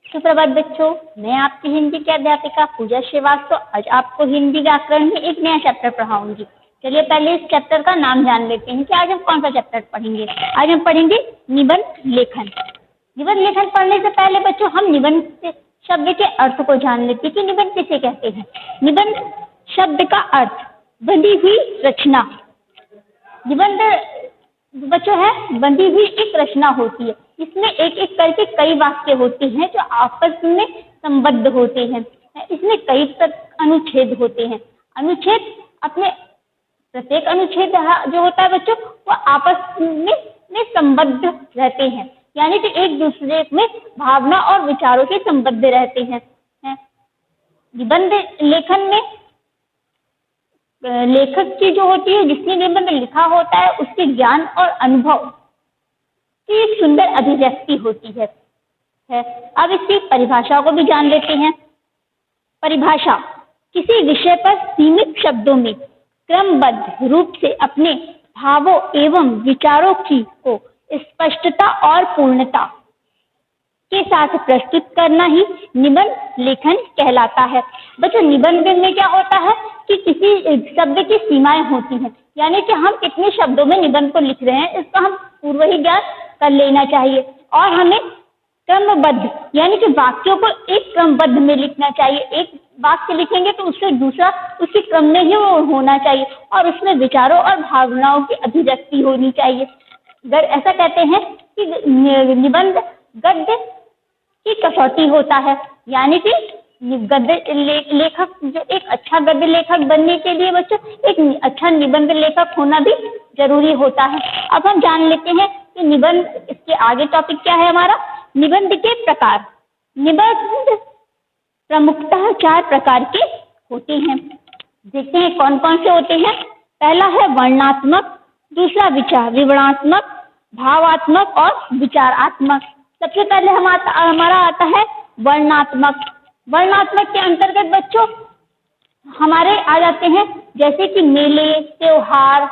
सुप्रभात बच्चों, मैं आपकी हिंदी की अध्यापिका पूजा श्रीवास्तव आज आपको हिंदी व्याकरण में एक नया चैप्टर पढ़ाऊंगी। चलिए पहले इस चैप्टर का नाम जान लेते हैं कि आज हम कौन सा चैप्टर पढ़ेंगे। आज हम पढ़ेंगे निबंध लेखन। निबंध लेखन पढ़ने से पहले बच्चों हम निबंध शब्द के अर्थ को जान लेते हैं कि निबंध किसे कहते हैं। निबंध शब्द का अर्थ बंधी हुई रचना। निबंध बच्चों है बंधी हुई एक रचना होती है। इसमें एक एक करके कई वाक्य होते हैं जो आपस में संबद्ध होते हैं। इसमें कई अनुच्छेद होते हैं। अनुच्छेद अपने प्रत्येक अनुच्छेद जो होता है बच्चों वो आपस में संबद्ध रहते हैं, यानी कि एक दूसरे में भावना और विचारों से संबद्ध रहते हैं। निबंध लेखन में लेखक की जो होती है, जिसने निबंध लिखा होता है, उसके ज्ञान और अनुभव की एक सुंदर अभिव्यक्ति होती है। अब इसकी परिभाषा को भी जान लेते हैं। परिभाषा किसी विषय पर सीमित शब्दों में क्रमबद्ध रूप से अपने भावों एवं विचारों को स्पष्टता और पूर्णता के साथ प्रस्तुत करना ही निबंध लेखन कहलाता है। बच्चों निबंध में क्या होता है कि किसी शब्द की सीमाएं होती हैं, यानी कि हम कितने शब्दों में निबंध को लिख रहे हैं इसका हम पूर्व ही ज्ञान कर लेना चाहिए। और हमें क्रमबद्ध यानी कि वाक्यों को एक क्रमबद्ध में लिखना चाहिए। एक वाक्य लिखेंगे तो उससे दूसरा उसी क्रम में ही वो होना चाहिए और उसमें विचारों और भावनाओं की अभिव्यक्ति होनी चाहिए। ऐसा कहते हैं कि निबंध गद्य की कसौटी होता है, यानी कि गद्य लेखक जो एक अच्छा गद्य लेखक बनने के लिए बच्चों एक अच्छा निबंध लेखक होना भी जरूरी होता है। अब हम जान लेते हैं कि निबंध, इसके आगे टॉपिक क्या है हमारा, निबंध के प्रकार। निबंध प्रमुखतः 4 प्रकार के होते हैं। देखते हैं कौन कौन से होते हैं। पहला है वर्णनात्मक, दूसरा विवरणात्मक, भावात्मक और विचारात्मक। सबसे पहले हमारा आता है वर्णनात्मक। वर्णनात्मक के अंतर्गत बच्चों हमारे आ जाते हैं जैसे कि मेले, त्योहार,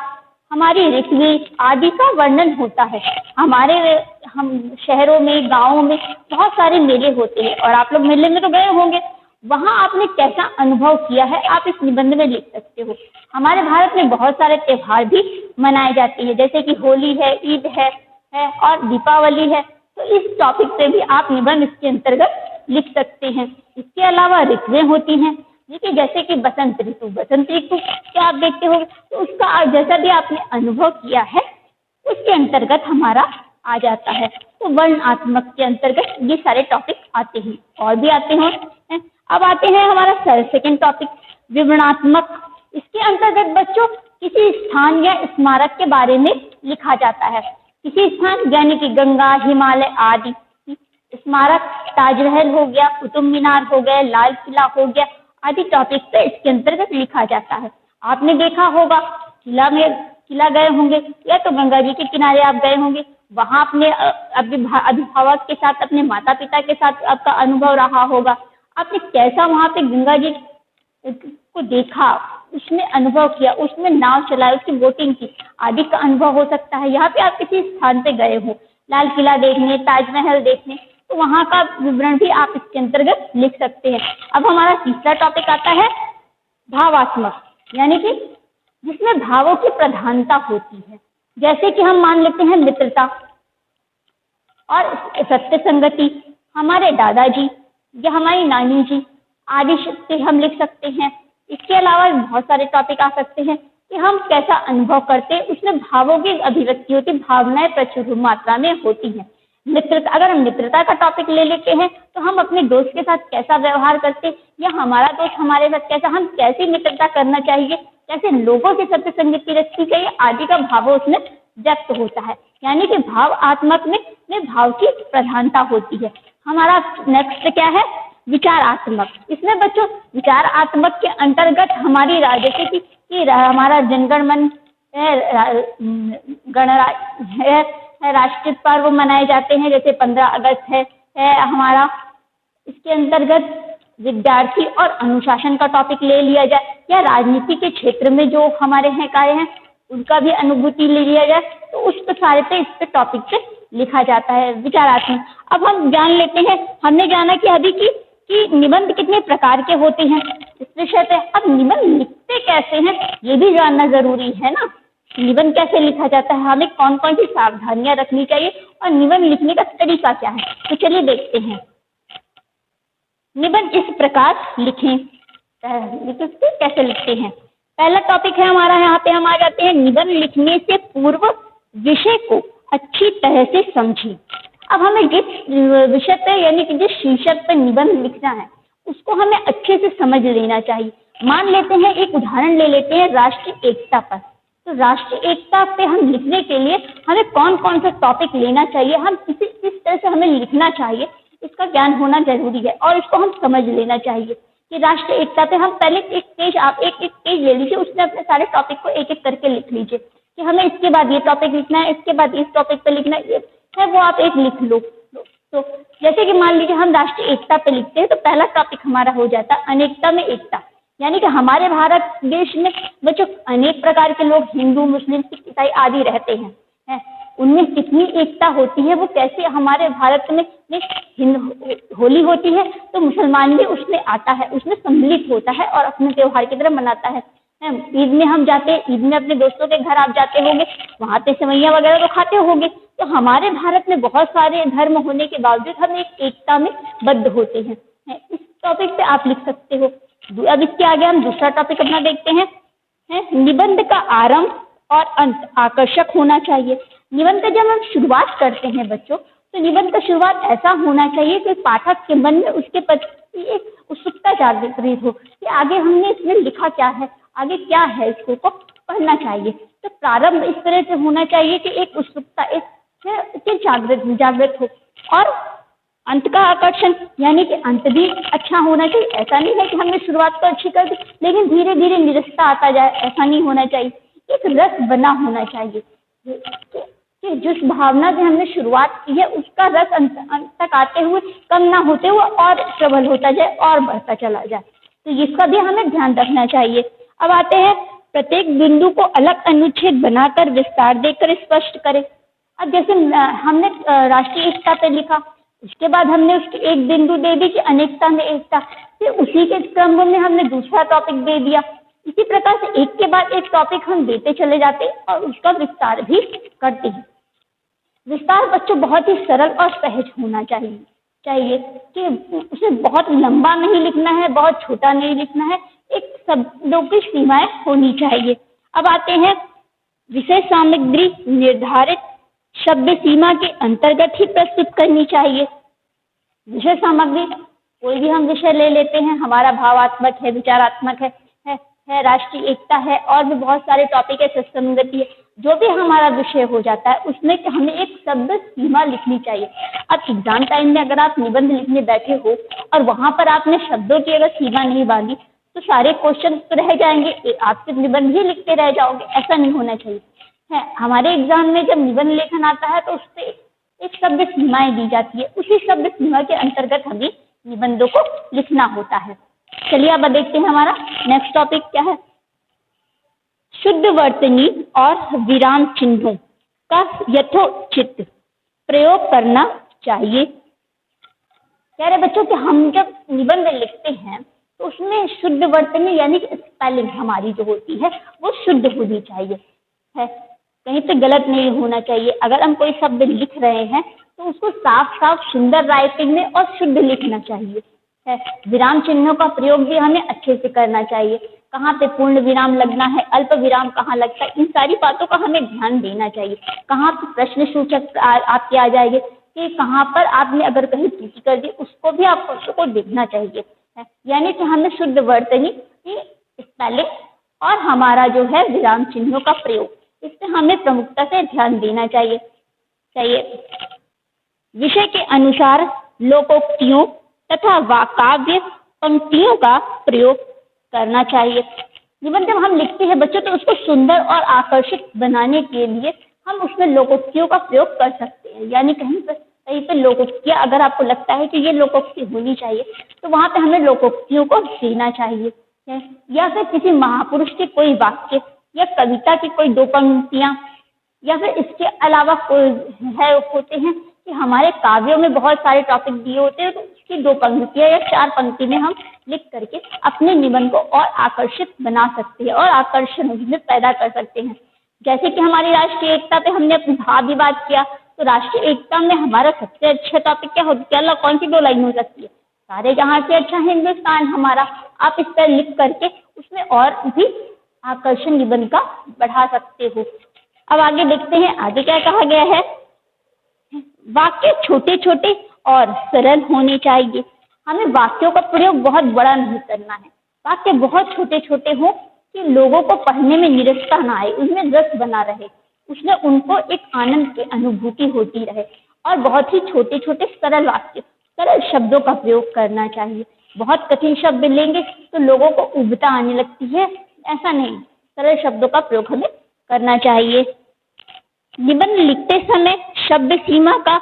हमारी ऋतुएं आदि का वर्णन होता है। हम शहरों में, गांवों में बहुत सारे मेले होते हैं और आप लोग मेले में तो गए होंगे। वहां आपने कैसा अनुभव किया है आप इस निबंध में लिख सकते हो। हमारे भारत में बहुत सारे त्योहार भी मनाए जाते हैं, जैसे कि होली है, ईद है और दीपावली है। तो इस टॉपिक पे भी आप निबंध इसके अंतर्गत लिख सकते हैं। इसके अलावा ऋतुएं होती हैं, जैसे कि बसंत ऋतु। बसंत ऋतु क्या आप देखते हो तो उसका जैसा भी आपने अनुभव किया है उसके अंतर्गत हमारा आ जाता है। तो वर्णनात्मक के अंतर्गत ये सारे टॉपिक आते हैं और भी आते हैं। अब आते हैं हमारा सेकंड टॉपिक विवरणात्मक। इसके अंतर्गत बच्चों किसी स्थान या स्मारक के बारे में लिखा जाता है। किसी स्थान यानी कि गंगा, हिमालय आदि स्मारक, ताजमहल हो गया, कुतुब मीनार हो गया, लाल किला हो गया आदि टॉपिक पे इसके अंतर्गत लिखा जाता है। आपने देखा होगा किला गए होंगे या तो गंगा जी के किनारे आप गए होंगे, वहां अपने अभिभावक के साथ, अपने माता पिता के साथ आपका अनुभव रहा होगा। आपने कैसा वहां पे गंगा जी को देखा, उसमें अनुभव किया, उसमें नाव चलाया, उसकी बोटिंग की आदि का अनुभव हो सकता है। यहाँ पे आप किसी स्थान पे गए हो लाल किला देखने, ताजमहल देखने, तो वहां का विवरण भी आप इसके अंतर्गत लिख सकते हैं। अब हमारा तीसरा टॉपिक आता है भावात्मक, यानी कि जिसमें भावों की प्रधानता होती है। जैसे कि हम मान लेते हैं मित्रता और सत्य संगति, हमारे दादाजी या हमारी नानी जी आदि से हम लिख सकते हैं। इसके अलावा बहुत सारे टॉपिक आ सकते हैं कि हम कैसा अनुभव करते हैं, उसमें भावों की अभिव्यक्ति होती, भावनाएं प्रचुर मात्रा में होती हैं। मित्रता, अगर हम मित्रता का टॉपिक ले लेते हैं तो हम अपने दोस्त के साथ कैसा व्यवहार करते या हमारा दोस्त हमारे साथ कैसा, हम कैसी मित्रता करना चाहिए, कैसे लोगों के साथ संगति रखनी चाहिए आदि का भाव उसमें व्यक्त होता है। यानी कि भावात्मक में भाव की प्रधानता होती है। हमारा नेक्स्ट क्या है, विचारात्मक। इसमें बच्चों विचारात्मक के अंतर्गत हमारी जैसे कि हमारा जनगण मन राष्ट्रीय पर्व मनाए जाते हैं, जैसे 15 अगस्त है हमारा। इसके अंतर्गत विद्यार्थी और अनुशासन का टॉपिक ले लिया जाए या राजनीति के क्षेत्र में जो हमारे हैं कार्य हैं उनका भी अनुभूति ले लिया जाए, तो उस सारे पे इस पे टॉपिक पे लिखा जाता है विचारात्मक। अब हम जान लेते हैं, हमने जाना कि अभी कि निबंध कितने प्रकार के होते हैं इस विषय पे। अब निबंध लिखते कैसे हैं ये भी जानना जरूरी है ना। निबंध कैसे लिखा जाता है, हमें कौन कौन सी सावधानियां रखनी चाहिए और निबंध लिखने का तरीका क्या है, तो चलिए देखते हैं। निबंध इस प्रकार लिखें, कैसे लिखते हैं। पहला टॉपिक है हमारा, यहाँ पे हम आ जाते हैं, निबंध लिखने से पूर्व विषय को अच्छी तरह से समझें। अब हमें जिस विषय पे यानी कि जिस शीर्षक पर निबंध लिखना है उसको हमें अच्छे से समझ लेना चाहिए। मान लेते हैं, एक उदाहरण ले लेते हैं राष्ट्रीय एकता पर। तो राष्ट्रीय एकता पे हम लिखने के लिए हमें कौन कौन सा टॉपिक लेना चाहिए, हम किस तरह से हमें लिखना चाहिए, इसका ज्ञान होना जरूरी है और इसको हम समझ लेना चाहिए कि राष्ट्रीय एकता पे हम पहले एक पेज, आप एक पेज ले लीजिए, उसमें अपने सारे टॉपिक को एक एक करके लिख लीजिए कि हमें इसके बाद ये टॉपिक लिखना है, इसके बाद इस टॉपिक पे लिखना है, वो आप एक लिख लो। तो जैसे कि मान लीजिए हम राष्ट्रीय एकता पे लिखते हैं तो पहला टॉपिक हमारा हो जाता है अनेकता में एकता। यानी कि हमारे भारत देश में बच्चों अनेक प्रकार के लोग, हिंदू, मुस्लिम, सिख, ईसाई आदि रहते हैं, उनमें कितनी एकता होती है, वो कैसे हमारे भारत में होली होती है तो मुसलमान भी उसमें आता है, उसमें सम्मिलित होता है और अपने त्योहार की तरह मनाता है। ईद में हम जाते हैं, ईद में अपने दोस्तों के घर आप जाते होंगे, वहाँ पे सेवैयाँ वगैरह तो खाते होंगे। तो हमारे भारत में बहुत सारे धर्म होने के बावजूद हम एक एकता में बद्ध होते हैं। इस टॉपिक पे आप लिख सकते हो। अब इसके आगे हम दूसरा टॉपिक अपना देखते हैं, निबंध का आरंभ और अंत आकर्षक होना चाहिए। निबंध का जब हम शुरुआत करते हैं बच्चों, तो निबंध का शुरुआत ऐसा होना चाहिए कि पाठक के मन में उसके प्रति एक उत्सुकता जागृत हो कि आगे हमने इसमें लिखा क्या है, आगे क्या है, इसको को पढ़ना चाहिए। तो प्रारंभ इस तरह से होना चाहिए कि एक उत्सुकता एक जागृत हो। और अंत का आकर्षण यानी कि अंत भी अच्छा होना चाहिए। ऐसा नहीं है कि हमने शुरुआत तो अच्छी कर दी लेकिन धीरे धीरे निरस्ता आता जाए, ऐसा नहीं होना चाहिए। एक रस बना होना चाहिए कि जिस भावना से हमने शुरुआत की है उसका रस अंत तक आते हुए कम ना होते हुए और प्रबल होता जाए और बढ़ता चला जाए। तो इसका भी हमें ध्यान रखना चाहिए। अब आते हैं, प्रत्येक बिंदु को अलग अनुच्छेद बनाकर विस्तार देकर स्पष्ट करें। अब जैसे हमने राष्ट्रीय एकता पे लिखा, उसके बाद हमने उसकी एक बिंदु दे दी कि अनेकता में एकता, फिर उसी के क्रम में हमने दूसरा टॉपिक दे दिया। इसी प्रकार से एक के बाद एक टॉपिक हम देते चले जाते और उसका विस्तार भी करते हैं। विस्तार बच्चों बहुत ही सरल और सहज होना चाहिए कि उसे बहुत लंबा नहीं लिखना है, बहुत छोटा नहीं लिखना है, एक शब्दों की सीमाएं होनी चाहिए। अब आते हैं, विषय सामग्री निर्धारित शब्द सीमा के अंतर्गत ही प्रस्तुत करनी चाहिए। विषय सामग्री कोई भी हम विषय ले लेते हैं, हमारा भावात्मक है, विचारात्मक है, राष्ट्रीय एकता है और भी बहुत सारे टॉपिक है, सत्संगति है, जो भी हमारा विषय हो जाता है उसमें हमें एक शब्द सीमा लिखनी चाहिए। अब एग्जाम टाइम में अगर आप निबंध लिखने बैठे हो और वहां पर आपने शब्दों की अगर सीमा नहीं बांधी तो सारे क्वेश्चन तो रह जाएंगे, आप सिर्फ निबंध ही लिखते रह जाओगे। ऐसा नहीं होना चाहिए। हमारे एग्जाम में जब निबंध लेखन आता है तो उससे एक शब्द सीमाएं दी जाती है, उसी शब्द सीमा के अंतर्गत हमें निबंधों को लिखना होता है। चलिए अब देखते हैं हमारा नेक्स्ट टॉपिक क्या है। शुद्ध वर्तनी और विराम चिन्हों का यथोचित प्रयोग करना चाहिए। कह रहे बच्चों कि हम जब निबंध लिखते हैं तो उसमें शुद्ध वर्तनी यानी कि स्पेलिंग हमारी जो होती है वो शुद्ध होनी चाहिए, है कहीं पे गलत नहीं होना चाहिए। अगर हम कोई शब्द लिख रहे हैं तो उसको साफ साफ सुंदर राइटिंग में और शुद्ध लिखना चाहिए, है। विराम चिन्हों का प्रयोग भी हमें अच्छे से करना चाहिए। कहाँ पे पूर्ण विराम लगना है, अल्प विराम कहाँ लगता है, इन सारी बातों का हमें ध्यान देना चाहिए। कहाँ पे प्रश्न सूचक आपके आ जाएंगे कि कहाँ पर आपने अगर कहीं त्रुटि कर दी उसको भी आपको देखना चाहिए, है। यानी कि हमें शुद्ध वर्तनी की स्पेलिंग और हमारा जो है विराम चिन्हों का प्रयोग, इस पे हमें प्रमुखता से ध्यान देना चाहिए। विषय के अनुसार लोकोक्तियों तथा काव्य पंक्तियों का प्रयोग करना चाहिए। निबंध जब हम लिखते हैं बच्चों तो उसको सुंदर और आकर्षक बनाने के लिए हम उसमें लोकोक्तियों का प्रयोग कर सकते हैं। यानी कहीं पे लोकोक्तियाँ अगर आपको लगता है कि ये लोकोक्ति होनी चाहिए तो वहाँ पे हमें लोकोक्तियों को देना चाहिए, या फिर किसी महापुरुष के कोई वाक्य या कविता की कोई दो पंक्तियाँ, या फिर इसके अलावा कोई होते हैं कि हमारे काव्यों में बहुत सारे टॉपिक दिए होते हैं, तो उसकी 2 पंक्तियां या 4 पंक्ति में हम लिख करके अपने निबंध को और आकर्षित बना सकते हैं और आकर्षण उसमें पैदा कर सकते हैं। जैसे कि हमारी राष्ट्रीय एकता पे हमने अपनी भाव विवाद किया, तो राष्ट्रीय एकता में हमारा सबसे अच्छा टॉपिक क्या कौन सी 2 लाइन हो सकती है? सारे जहां से अच्छा हिंदुस्तान हमारा। आप इस पर लिख करके उसमें और भी आकर्षण निबंध का बढ़ा सकते हो। अब आगे देखते हैं, आगे क्या कहा गया है। वाक्य छोटे छोटे और सरल होने चाहिए। हमें वाक्यों का प्रयोग बहुत बड़ा नहीं करना है। वाक्य बहुत छोटे छोटे हो कि लोगों को पढ़ने में निरसता ना आए, उसमें रस बना रहे, उसमें उनको एक आनंद की अनुभूति होती रहे। और बहुत ही छोटे छोटे सरल वाक्य, सरल शब्दों का प्रयोग करना चाहिए। बहुत कठिन शब्द लेंगे तो लोगों को उबता आने लगती है, ऐसा नहीं, सरल शब्दों का प्रयोग हमें करना चाहिए। निबंध लिखते समय शब्द सीमा का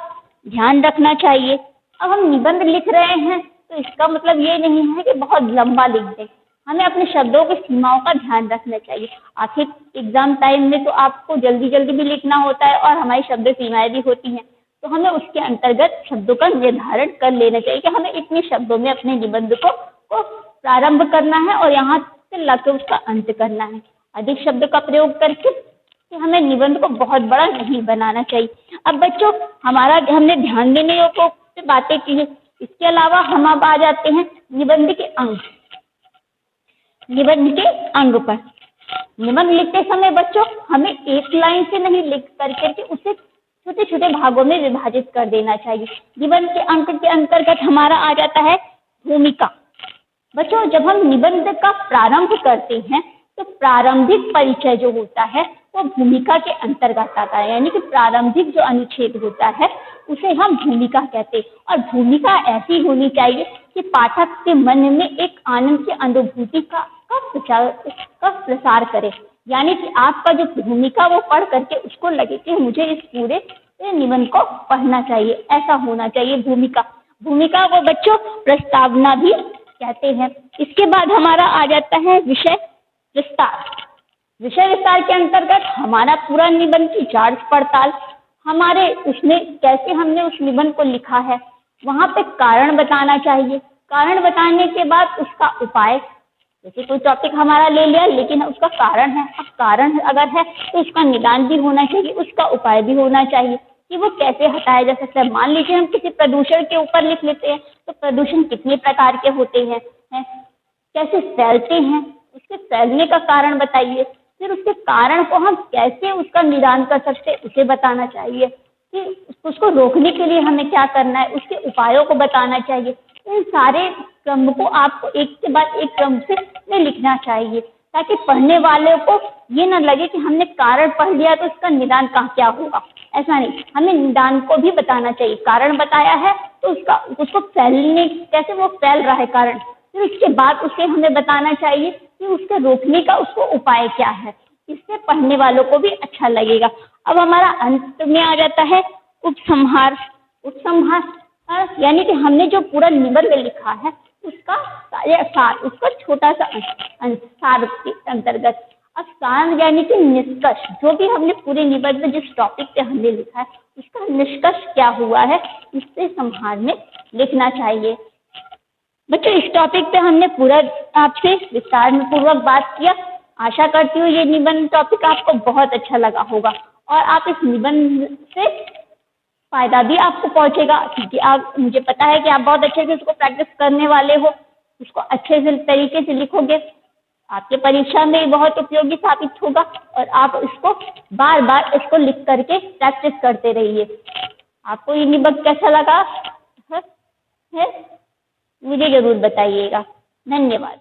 ध्यान रखना चाहिए। अब हम निबंध लिख रहे हैं तो इसका मतलब ये नहीं है कि बहुत लंबा लिख दें, हमें अपने शब्दों की सीमाओं का ध्यान रखना चाहिए। आखिर एग्जाम टाइम में तो आपको जल्दी जल्दी भी लिखना होता है और हमारी शब्द सीमाएं भी होती हैं, तो हमें उसके अंतर्गत शब्दों का निर्धारण कर लेना चाहिए कि हमें इतने शब्दों में अपने निबंध को प्रारंभ करना है और यहाँ से लाकर उसका अंत करना है। अधिक शब्द का प्रयोग करके कि हमें निबंध को बहुत बड़ा नहीं बनाना चाहिए। अब बच्चों, हमने ध्यान देने योग्य बातें की है। इसके अलावा हम अब आ जाते हैं निबंध के अंग। निबंध के अंग पर निबंध लिखते समय बच्चों हमें एक लाइन से नहीं लिख करके उसे छोटे छोटे भागों में विभाजित कर देना चाहिए। निबंध के अंक के अंतर्गत हमारा आ जाता है भूमिका। बच्चों, जब हम निबंध का प्रारंभ करते हैं तो प्रारंभिक परिचय जो होता है वो भूमिका के अंतर्गत आता है, यानी कि प्रारंभिक जो अनुच्छेद होता है उसे हम भूमिका कहते हैं। और भूमिका ऐसी होनी चाहिए कि पाठक के मन में एक आनंद की अनुभूति का प्रसार करे, यानी कि आपका जो भूमिका वो पढ़ करके उसको लगे कि मुझे इस पूरे निबंध को पढ़ना चाहिए, ऐसा होना चाहिए भूमिका। भूमिका को बच्चों प्रस्तावना भी कहते हैं। इसके बाद हमारा आ जाता है विषय विस्तार। विषय विस्तार के अंतर्गत हमारा पूरा निबंध की जांच पड़ताल, हमारे उसमें कैसे हमने उस निबंध को लिखा है, वहां पे कारण बताना चाहिए। कारण बताने के बाद उसका उपाय, जैसे कोई टॉपिक हमारा ले लिया लेकिन उसका कारण है, अब कारण अगर है तो उसका निदान भी होना चाहिए, उसका उपाय भी होना चाहिए कि वो कैसे हटाया जा सकता है। मान लीजिए हम किसी प्रदूषण के ऊपर लिख लेते हैं, तो प्रदूषण कितने प्रकार के होते हैं, कैसे फैलते हैं, उसके फैलने का कारण बताइए। फिर उसके कारण को हम कैसे उसका निदान कर सकते हैं उसे बताना चाहिए कि उसको रोकने के लिए हमें क्या करना है, उसके उपायों को बताना चाहिए। इन सारे क्रम को आपको एक के बाद एक क्रम से लिखना चाहिए ताकि पढ़ने वाले को ये न लगे कि हमने कारण पढ़ लिया तो उसका निदान क्या होगा, ऐसा नहीं, हमें निदान को भी बताना चाहिए। कारण बताया है तो उसको फैलने, कैसे वो फैल रहा है कारण, फिर उसके बाद उसे हमें बताना चाहिए कि उसके रोकने का उसको उपाय क्या है। इससे पढ़ने वालों को भी अच्छा लगेगा। अब हमारा अंत में आ जाता है उपसंहार। उपसंहार यानी कि हमने जो पूरा निबंध लिखा है उसका सार, उसका छोटा सा सार के अंतर्गत। अब सार यानी कि निष्कर्ष, जो भी हमने पूरे निबंध में जिस टॉपिक पे हमने लिखा है उसका निष्कर्ष क्या हुआ है, इससे संहार में लिखना चाहिए। बच्चों, इस टॉपिक पे हमने पूरा आपसे विस्तार में पूर्वक बात किया। आशा करती हूँ ये निबंध टॉपिक आपको बहुत अच्छा लगा होगा और आप इस निबंध से फायदा भी आपको पहुंचेगा, क्योंकि मुझे पता है कि आप बहुत अच्छे से उसको प्रैक्टिस करने वाले हो, उसको अच्छे से तरीके से लिखोगे, आपके परीक्षा में बहुत उपयोगी साबित होगा और आप इसको बार बार इसको लिख करके प्रैक्टिस करते रहिए। आपको ये निबंध कैसा लगा है? मुझे जरूर बताइएगा। धन्यवाद।